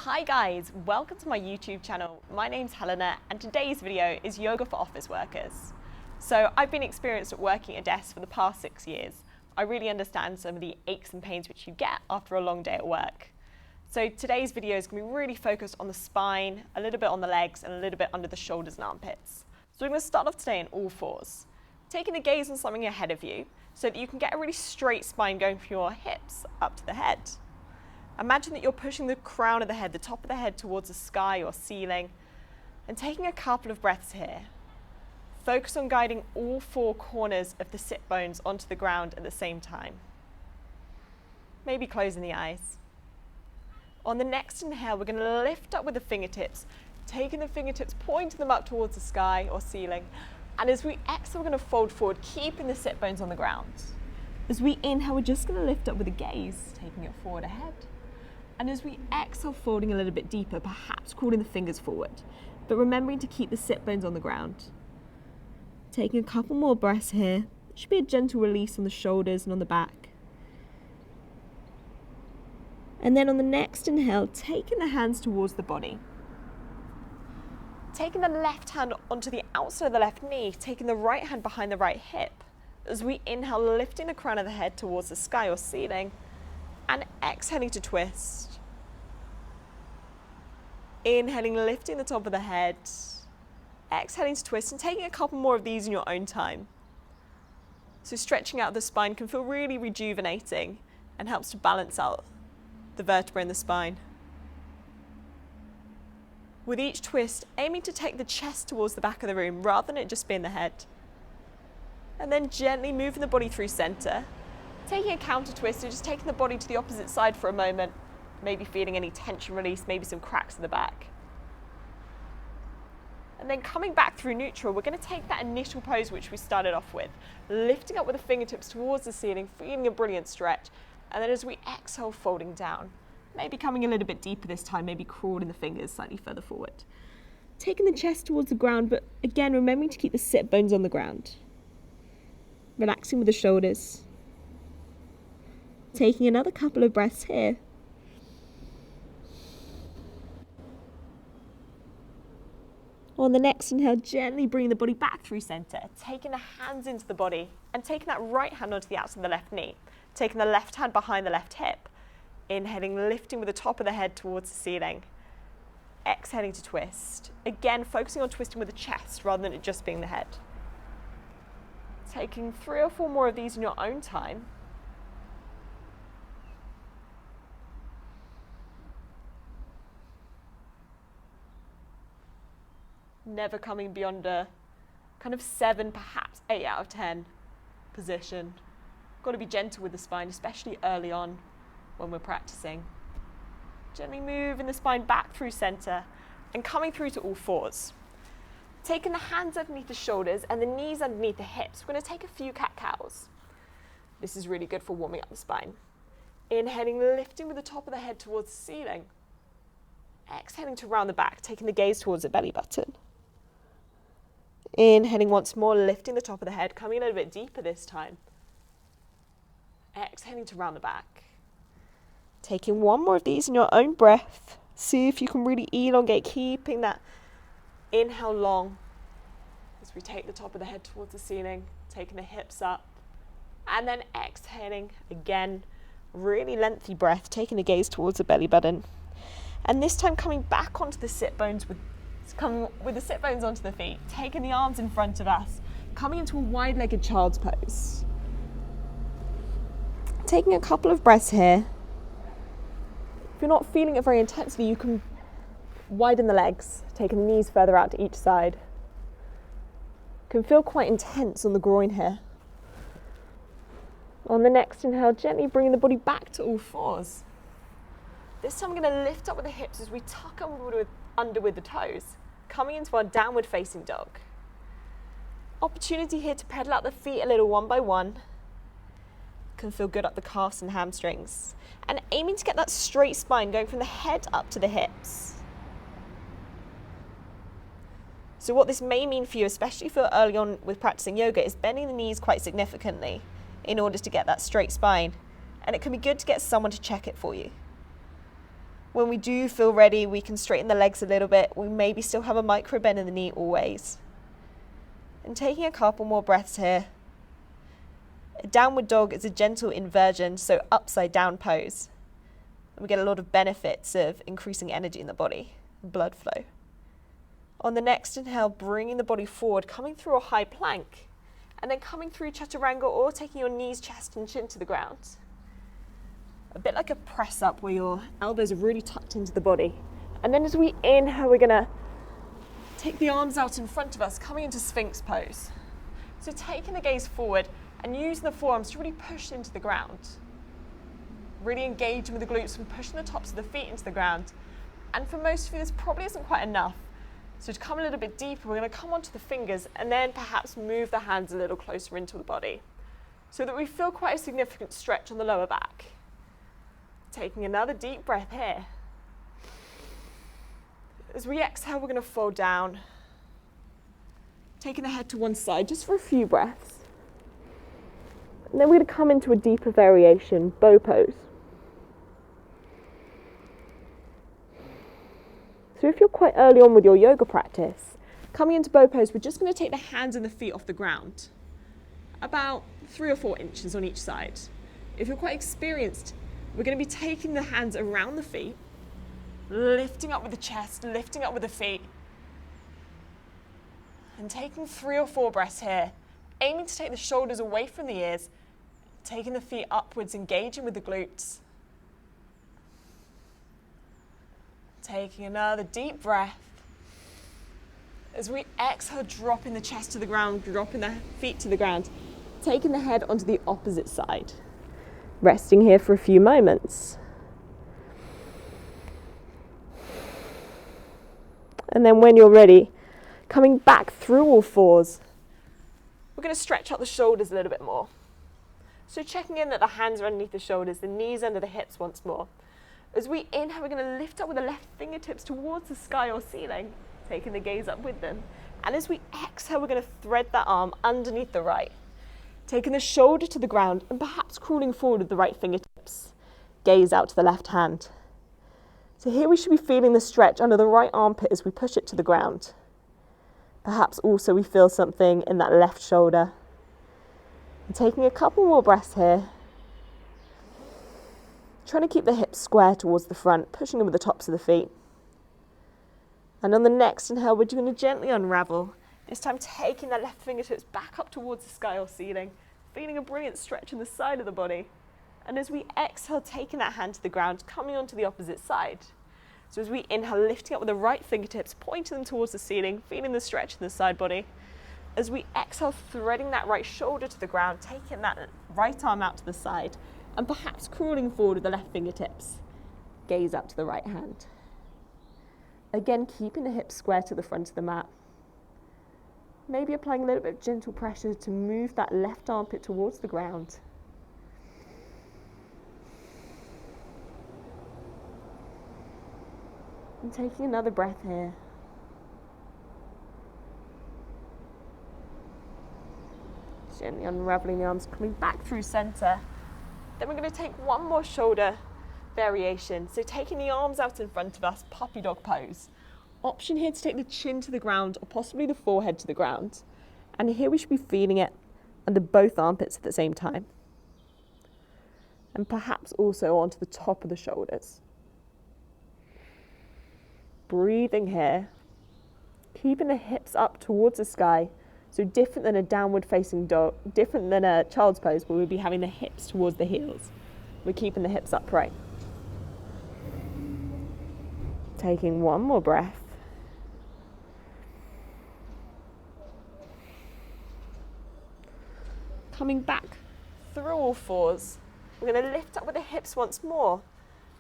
Hi guys, welcome to my YouTube channel. My name's Helena and today's video is yoga for office workers. So I've been experienced at working at a desk for the past 6 years. I really understand some of the aches and pains which you get after a long day at work. So today's video is going to be really focused on the spine, a little bit on the legs and a little bit under the shoulders and armpits. So we're going to start off today in all fours, taking the gaze on something ahead of you so that you can get a really straight spine going from your hips up to the head. Imagine that you're pushing the crown of the head, the top of the head towards the sky or ceiling, and taking a couple of breaths here. Focus on guiding all four corners of the sit bones onto the ground at the same time. Maybe closing the eyes. On the next inhale, we're going to lift up with the fingertips, taking the fingertips, pointing them up towards the sky or ceiling. And as we exhale, we're going to fold forward, keeping the sit bones on the ground. As we inhale, we're just going to lift up with the gaze, taking it forward ahead. And as we exhale, folding a little bit deeper, perhaps crawling the fingers forward, but remembering to keep the sit bones on the ground. Taking a couple more breaths here. There should be a gentle release on the shoulders and on the back. And then on the next inhale, taking the hands towards the body. Taking the left hand onto the outside of the left knee, taking the right hand behind the right hip. As we inhale, lifting the crown of the head towards the sky or ceiling, and exhaling to twist. Inhaling, lifting the top of the head, exhaling to twist, and taking a couple more of these in your own time. So stretching out the spine can feel really rejuvenating and helps to balance out the vertebrae in the spine. With each twist, aiming to take the chest towards the back of the room rather than it just being the head. And then gently moving the body through center, taking a counter twist, so just taking the body to the opposite side for a moment, maybe feeling any tension release, maybe some cracks in the back. And then coming back through neutral, we're going to take that initial pose which we started off with, lifting up with the fingertips towards the ceiling, feeling a brilliant stretch, and then as we exhale, folding down, maybe coming a little bit deeper this time, maybe crawling the fingers slightly further forward. Taking the chest towards the ground, but again, remembering to keep the sit bones on the ground. Relaxing with the shoulders. Taking another couple of breaths here. On the next inhale, gently bringing the body back through center, taking the hands into the body and taking that right hand onto the outside of the left knee, taking the left hand behind the left hip, inhaling, lifting with the top of the head towards the ceiling, exhaling to twist, again focusing on twisting with the chest rather than it just being the head. Taking 3 or 4 more of these in your own time. Never coming beyond a kind of 7, perhaps 8 out of 10 position. Got to be gentle with the spine, especially early on when we're practicing. Gently moving the spine back through center and coming through to all fours. Taking the hands underneath the shoulders and the knees underneath the hips. We're going to take a few cat-cows. This is really good for warming up the spine. Inhaling, lifting with the top of the head towards the ceiling. Exhaling to round the back, taking the gaze towards the belly button. Inhaling once more, lifting the top of the head, coming a little bit deeper this time. Exhaling to round the back. Taking one more of these in your own breath. See if you can really elongate, keeping that inhale long as we take the top of the head towards the ceiling, taking the hips up, and then exhaling again, really lengthy breath, taking the gaze towards the belly button. And this time coming back onto the sit bones coming with the sit bones onto the feet, taking the arms in front of us, coming into a wide-legged child's pose. Taking a couple of breaths here. If you're not feeling it very intensely, you can widen the legs, taking the knees further out to each side. Can feel quite intense on the groin here. On the next inhale, gently bringing the body back to all fours. This time I'm going to lift up with the hips as we tuck under with the toes, coming into our downward facing dog. Opportunity here to pedal out the feet a little one by one. Can feel good up the calves and hamstrings. And aiming to get that straight spine going from the head up to the hips. So what this may mean for you, especially for early on with practicing yoga, is bending the knees quite significantly in order to get that straight spine. And it can be good to get someone to check it for you. When we do feel ready, we can straighten the legs a little bit. We maybe still have a micro bend in the knee always. And taking a couple more breaths here. A downward dog is a gentle inversion, so upside down pose. And we get a lot of benefits of increasing energy in the body, blood flow. On the next inhale, bringing the body forward, coming through a high plank, and then coming through chaturanga or taking your knees, chest and chin to the ground. A bit like a press up where your elbows are really tucked into the body. And then as we inhale, we're gonna take the arms out in front of us, coming into Sphinx pose. So taking the gaze forward and using the forearms to really push into the ground. Really engaging with the glutes and pushing the tops of the feet into the ground. And for most of you, this probably isn't quite enough. So to come a little bit deeper, we're going to come onto the fingers and then perhaps move the hands a little closer into the body so that we feel quite a significant stretch on the lower back. Taking another deep breath here. As we exhale, we're going to fold down, taking the head to one side just for a few breaths. And then we're going to come into a deeper variation, bow pose. So if you're quite early on with your yoga practice, coming into bow pose, we're just going to take the hands and the feet off the ground, about 3 or 4 inches on each side. If you're quite experienced, we're going to be taking the hands around the feet, lifting up with the chest, lifting up with the feet, and taking 3 or 4 breaths here, aiming to take the shoulders away from the ears, taking the feet upwards, engaging with the glutes. Taking another deep breath. As we exhale, dropping the chest to the ground, dropping the feet to the ground, taking the head onto the opposite side. Resting here for a few moments. And then when you're ready, coming back through all fours, we're going to stretch out the shoulders a little bit more. So checking in that the hands are underneath the shoulders, the knees under the hips once more. As we inhale, we're going to lift up with the left fingertips towards the sky or ceiling, taking the gaze up with them. And as we exhale, we're going to thread that arm underneath the right, taking the shoulder to the ground and perhaps crawling forward with the right fingertips. Gaze out to the left hand. So here we should be feeling the stretch under the right armpit as we push it to the ground. Perhaps also we feel something in that left shoulder. And taking a couple more breaths here. Trying to keep the hips square towards the front, pushing them with the tops of the feet. And on the next inhale, we're going to gently unravel. This time taking the left fingertips back up towards the sky or ceiling, feeling a brilliant stretch in the side of the body. And as we exhale, taking that hand to the ground, coming onto the opposite side. So as we inhale, lifting up with the right fingertips, pointing them towards the ceiling, feeling the stretch in the side body. As we exhale, threading that right shoulder to the ground, taking that right arm out to the side, and perhaps crawling forward with the left fingertips. Gaze up to the right hand. Again, keeping the hips square to the front of the mat. Maybe applying a little bit of gentle pressure to move that left armpit towards the ground. And taking another breath here. Gently unraveling the arms, coming back through center. Then we're going to take one more shoulder variation. So taking the arms out in front of us, puppy dog pose. Option here to take the chin to the ground or possibly the forehead to the ground. And here we should be feeling it under both armpits at the same time. And perhaps also onto the top of the shoulders. Breathing here, keeping the hips up towards the sky. So different than a downward facing dog, different than a child's pose where we'll be having the hips towards the heels. We're keeping the hips upright. Taking one more breath. Coming back through all fours. We're going to lift up with the hips once more.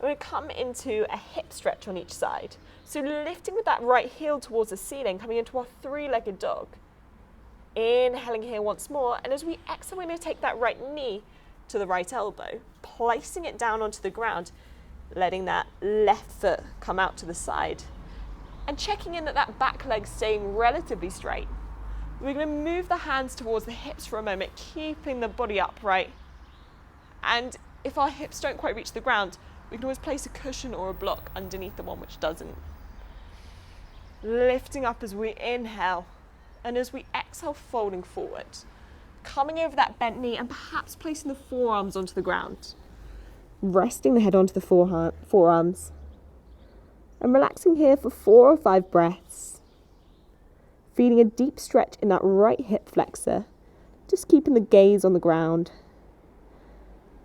We're going to come into a hip stretch on each side. So lifting with that right heel towards the ceiling, coming into our three-legged dog. Inhaling here once more, and as we exhale, we're going to take that right knee to the right elbow, placing it down onto the ground, letting that left foot come out to the side, and checking in that that back leg staying relatively straight. We're going to move the hands towards the hips for a moment, keeping the body upright. And if our hips don't quite reach the ground, we can always place a cushion or a block underneath the one which doesn't. Lifting up as we inhale, and as we exhale, folding forward. Coming over that bent knee and perhaps placing the forearms onto the ground. Resting the head onto the forearms. And relaxing here for 4 or 5 breaths. Feeling a deep stretch in that right hip flexor. Just keeping the gaze on the ground.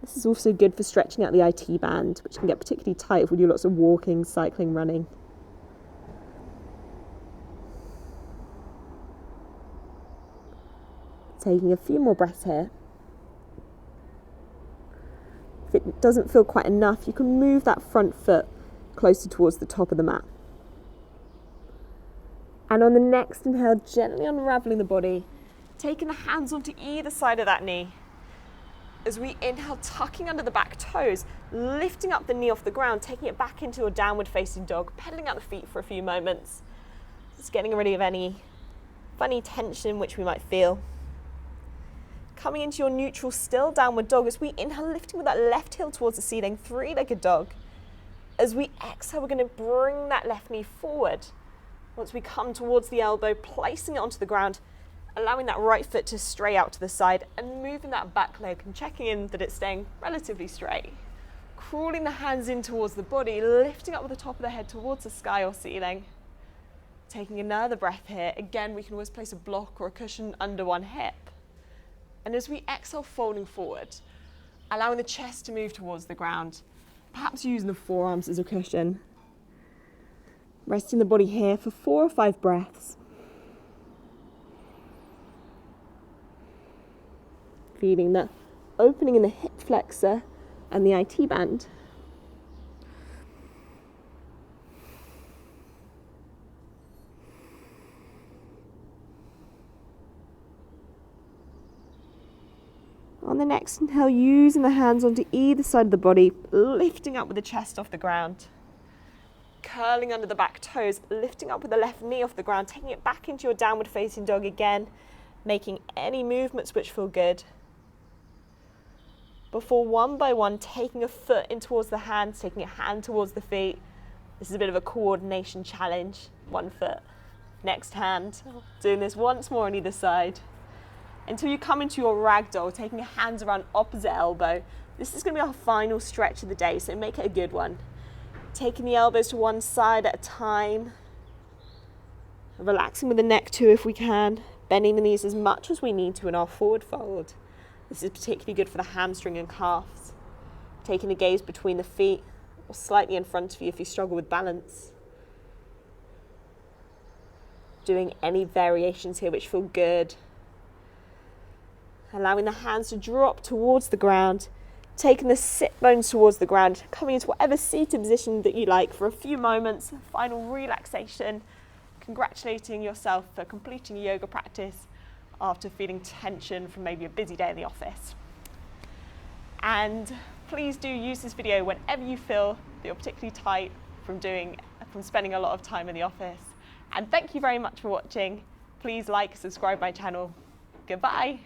This is also good for stretching out the IT band, which can get particularly tight if we do lots of walking, cycling, running. Taking a few more breaths here. If it doesn't feel quite enough, you can move that front foot closer towards the top of the mat. And on the next inhale, gently unraveling the body, taking the hands onto either side of that knee. As we inhale, tucking under the back toes, lifting up the knee off the ground, taking it back into a downward facing dog, pedaling out the feet for a few moments. Just getting rid of any funny tension which we might feel. Coming into your neutral still downward dog as we inhale, lifting with that left heel towards the ceiling, 3-legged dog. As we exhale, we're going to bring that left knee forward. Once we come towards the elbow, placing it onto the ground, allowing that right foot to stray out to the side and moving that back leg and checking in that it's staying relatively straight. Crawling the hands in towards the body, lifting up with the top of the head towards the sky or ceiling. Taking another breath here. Again, we can always place a block or a cushion under one hip. And as we exhale, folding forward, allowing the chest to move towards the ground, perhaps using the forearms as a cushion. Resting the body here for 4 or 5 breaths. Feeling that opening in the hip flexor and the IT band. On the next inhale, using the hands onto either side of the body, lifting up with the chest off the ground. Curling under the back toes, lifting up with the left knee off the ground, taking it back into your downward facing dog again, making any movements which feel good. Before one by one, taking a foot in towards the hands, taking a hand towards the feet. This is a bit of a coordination challenge. One foot, next hand. Doing this once more on either side. Until you come into your ragdoll, taking your hands around opposite elbow. This is going to be our final stretch of the day, so make it a good one. Taking the elbows to one side at a time. Relaxing with the neck too if we can. Bending the knees as much as we need to in our forward fold. This is particularly good for the hamstring and calves. Taking the gaze between the feet or slightly in front of you if you struggle with balance. Doing any variations here which feel good. Allowing the hands to drop towards the ground. Taking the sit bones towards the ground. Coming into whatever seated position that you like for a few moments. Final relaxation. Congratulating yourself for completing a yoga practice after feeling tension from maybe a busy day in the office. And please do use this video whenever you feel that you're particularly tight from spending a lot of time in the office. And thank you very much for watching. Please like, subscribe my channel. Goodbye.